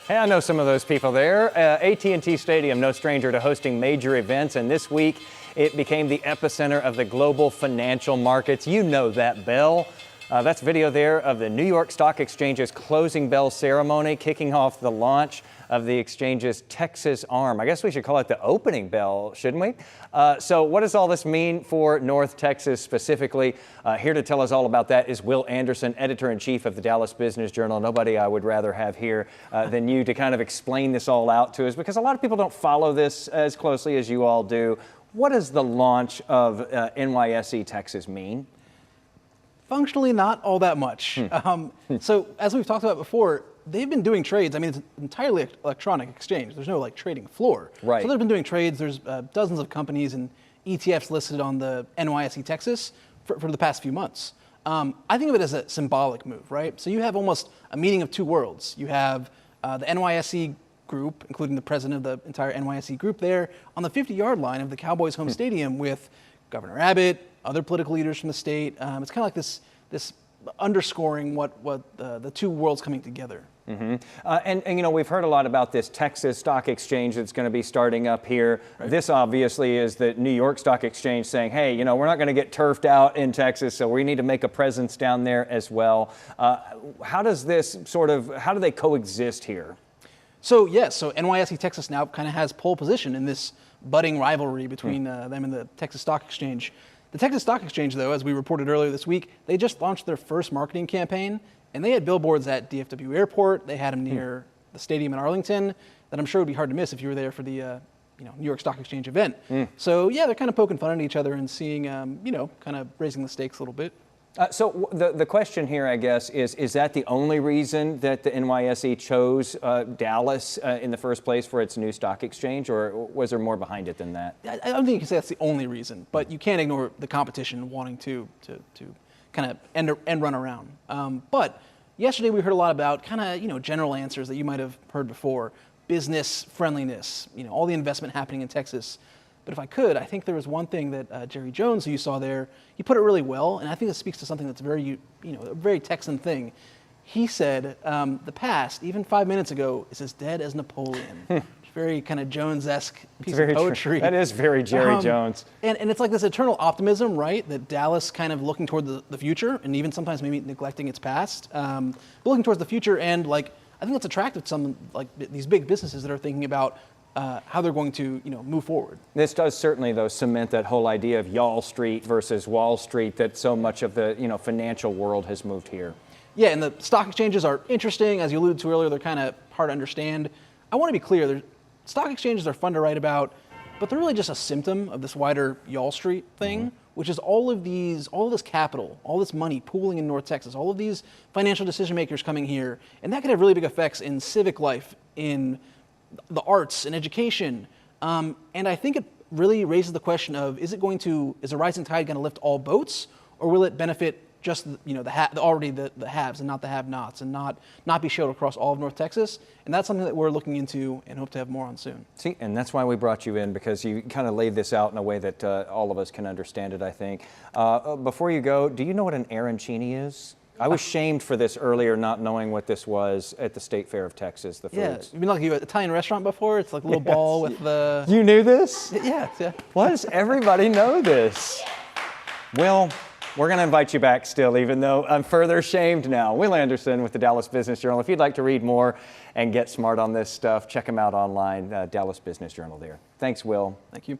Hey, I know some of those people there. AT&T Stadium, no stranger to hosting major events, and this week it became the epicenter of the global financial markets. You know that bell. That's video there of the New York Stock Exchange's closing bell ceremony, kicking off the launch of the exchange's Texas arm. I guess we should call it the opening bell, shouldn't we? So what does all this mean for North Texas specifically? Here to tell us all about that is Will Anderson, editor-in-chief of the Dallas Business Journal. Nobody I would rather have here than you to kind of explain this all out to us, because a lot of people don't follow this as closely as you all do. What does the launch of NYSE Texas mean? Functionally, not all that much. So as we've talked about before, they've been doing trades. I mean, it's an entirely electronic exchange. There's no trading floor. Right. So they've been doing trades. There's dozens of companies and ETFs listed on the NYSE Texas for the past few months. I think of it as a symbolic move, right? So you have almost a meeting of two worlds. You have the NYSE group, including the president of the entire NYSE group there, on the 50-yard line of the Cowboys' home stadium with Governor Abbott, other political leaders from the state. It's kind of like this underscoring what the two worlds coming together. Mm-hmm. And you know, we've heard a lot about this Texas Stock Exchange that's going to be starting up here. Right. This obviously is the New York Stock Exchange saying, hey, you know, we're not going to get turfed out in Texas, so we need to make a presence down there as well. How do they coexist here? So yes, so NYSE Texas now kind of has pole position in this budding rivalry between them and the Texas Stock Exchange. The Texas Stock Exchange, though, as we reported earlier this week, they just launched their first marketing campaign, and they had billboards at DFW Airport. They had them near the stadium in Arlington that I'm sure would be hard to miss if you were there for the New York Stock Exchange event. So yeah, they're kind of poking fun at each other and seeing, kind of raising the stakes a little bit. So the question here, I guess, is that the only reason that the NYSE chose Dallas in the first place for its new stock exchange, or was there more behind it than that? I don't think you can say that's the only reason, but you can't ignore the competition wanting to kind of end run around. But yesterday we heard a lot about kind of general answers that you might have heard before: business friendliness, all the investment happening in Texas. But if I could, I think there was one thing that Jerry Jones, who you saw there, he put it really well, and I think this speaks to something that's a very Texan thing. He said, the past, even 5 minutes ago, is as dead as Napoleon. Very kind of Jones-esque piece of poetry. That is very Jerry Jones. And it's like this eternal optimism, right, that Dallas kind of looking toward the future, and even sometimes maybe neglecting its past, looking towards the future, and I think that's attractive to some these big businesses that are thinking about how they're going to, move forward. This does certainly, though, cement that whole idea of Y'all Street versus Wall Street that so much of the, financial world has moved here. Yeah, and the stock exchanges are interesting. As you alluded to earlier, they're kind of hard to understand. I want to be clear, stock exchanges are fun to write about, but they're really just a symptom of this wider Y'all Street thing, which is all of this capital, all this money pooling in North Texas, all of these financial decision makers coming here, and that could have really big effects in civic life, in the arts and education, and I think it really raises the question of: is a rising tide going to lift all boats, or will it benefit just the haves and not the have-nots, and not be shared across all of North Texas? And that's something that we're looking into and hope to have more on soon. See, and that's why we brought you in, because you kind of laid this out in a way that all of us can understand it, I think. Before you go, do you know what an arancini is? I was shamed for this earlier, not knowing what this was at the State Fair of Texas, the foods. Yeah, you've been like an Italian restaurant before? It's like a little ball with the... You knew this? Yeah. Why does everybody know this? Well, we're going to invite you back still, even though I'm further shamed now. Will Anderson with the Dallas Business Journal. If you'd like to read more and get smart on this stuff, check him out online, Dallas Business Journal there. Thanks, Will. Thank you.